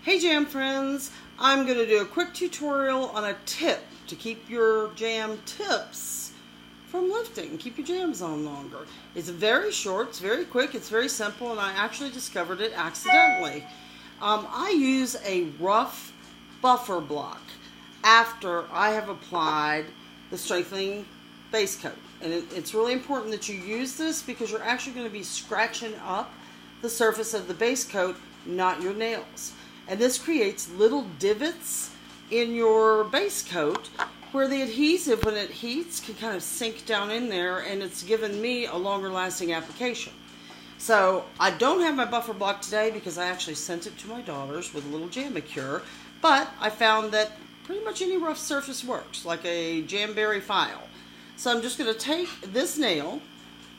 Hey jam friends, I'm going to do a quick tutorial on a tip to keep your jam tips from lifting, keep your jams on longer. It's very short, it's very quick, it's very simple, and I actually discovered it accidentally. I use a rough buffer block after I have applied the strengthening base coat. And it's really important that you use this because you're actually going to be scratching up the surface of the base coat, not your nails. And this creates little divots in your base coat where the adhesive, when it heats, can kind of sink down in there, and it's given me a longer lasting application. So I don't have my buffer block today because I actually sent it to my daughters with a little Jamberry, but I found that pretty much any rough surface works, like a Jamberry file. So I'm just going to take this nail,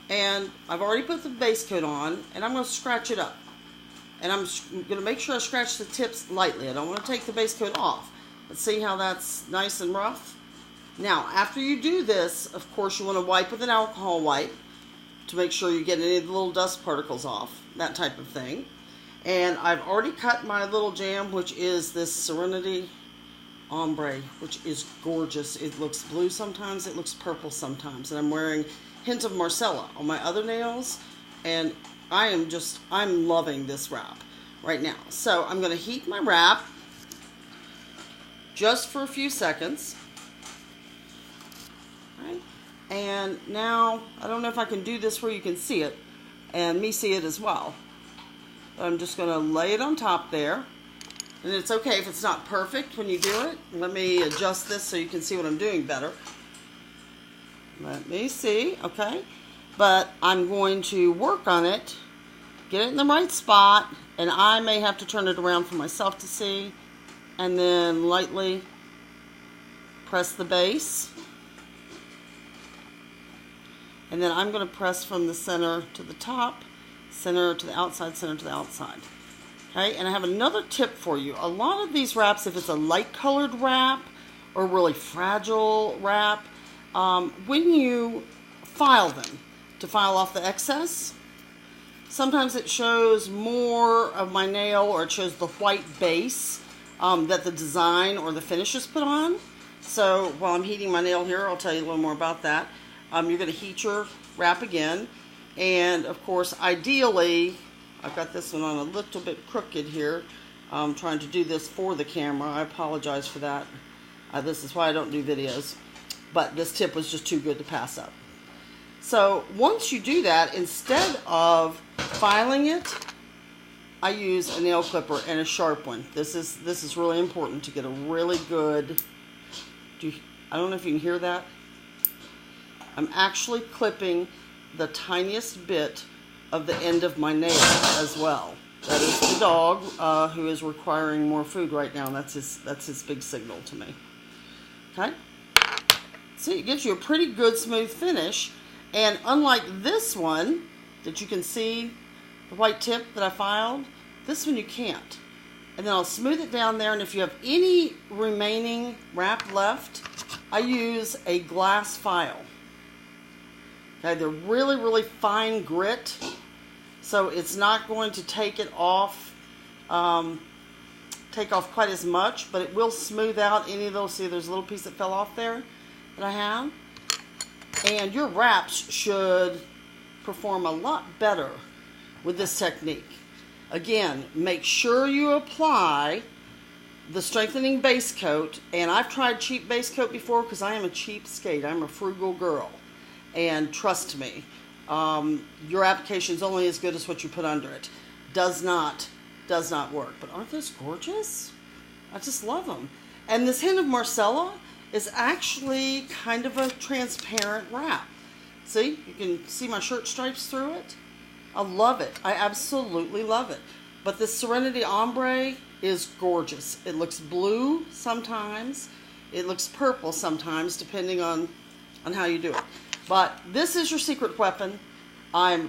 and I've already put the base coat on, and I'm going to scratch it up. And I'm going to make sure I scratch the tips lightly. I don't want to take the base coat off. Let's see how that's nice and rough. Now, after you do this, of course, you want to wipe with an alcohol wipe to make sure you get any of the little dust particles off, that type of thing. And I've already cut my little jam, which is this Serenity Ombre, which is gorgeous. It looks blue sometimes, it looks purple sometimes. And I'm wearing Hint of Marcella on my other nails, and I'm loving this wrap right now. So I'm going to heat my wrap just for a few seconds. Right? And now, I don't know if I can do this where you can see it, and me see it as well. But I'm just going to lay it on top there. And it's okay if it's not perfect when you do it. Let me adjust this so you can see what I'm doing better. Let me see, okay? But I'm going to work on it, get it in the right spot, and I may have to turn it around for myself to see, and then lightly press the base. And then I'm going to press from the center to the top, center to the outside, center to the outside. Okay, and I have another tip for you. A lot of these wraps, if it's a light colored wrap or really fragile wrap, when you file them, to file off the excess, sometimes it shows more of my nail, or it shows the white base that the design or the finish is put on. So while I'm heating my nail here, I'll tell you a little more about that. You're going to heat your wrap again, and of course ideally, I've got this one on a little bit crooked here. I'm trying to do this for the camera. I apologize for that. This is why I don't do videos, but this tip was just too good to pass up. So once you do that, instead of filing it, I use a nail clipper, and a sharp one. This is really important to get a really good, I don't know if you can hear that. I'm actually clipping the tiniest bit of the end of my nail as well. That is the dog who is requiring more food right now, and that's his big signal to me. Okay? See, it gives you a pretty good smooth finish. And unlike this one, that you can see the white tip that I filed, this one you can't. And then I'll smooth it down there, and if you have any remaining wrap left, I use a glass file. Okay, they're really, really fine grit, so it's not going to take it off, quite as much, but it will smooth out any of those. See, there's a little piece that fell off there that I have. And your wraps should perform a lot better with this technique. Again, make sure you apply the strengthening base coat. And I've tried cheap base coat before because I am a cheapskate. I'm a frugal girl. And trust me, your application is only as good as what you put under it. Does not work. But aren't those gorgeous? I just love them. And this Hint of Marcella is actually kind of a transparent wrap. See, you can see my shirt stripes through it. I love it. I absolutely love it. But this Serenity Ombre is gorgeous. It looks blue sometimes. It looks purple sometimes, depending on how you do it. But this is your secret weapon. I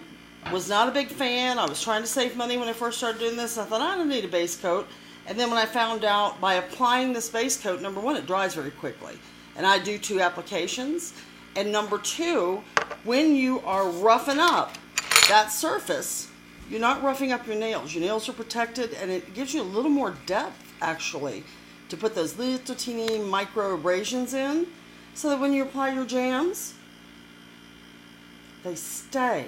was not a big fan. I was trying to save money when I first started doing this. I thought, I don't need a base coat. And then when I found out by applying this base coat, number one, it dries very quickly. And I do 2 applications. And number 2, when you are roughing up that surface, you're not roughing up your nails. Your nails are protected, and it gives you a little more depth, actually, to put those little teeny micro abrasions in, so that when you apply your jams, they stay.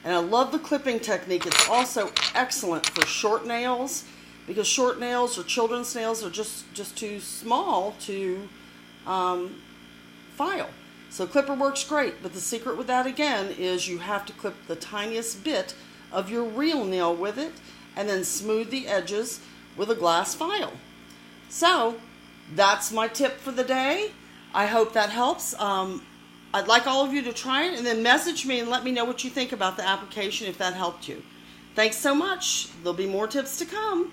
And I love the clipping technique. It's also excellent for short nails, because short nails or children's nails are just too small to file. So clipper works great, but the secret with that again is you have to clip the tiniest bit of your real nail with it, and then smooth the edges with a glass file. So that's my tip for the day. I hope that helps. I'd like all of you to try it, and then message me and let me know what you think about the application if that helped you. Thanks so much. There'll be more tips to come.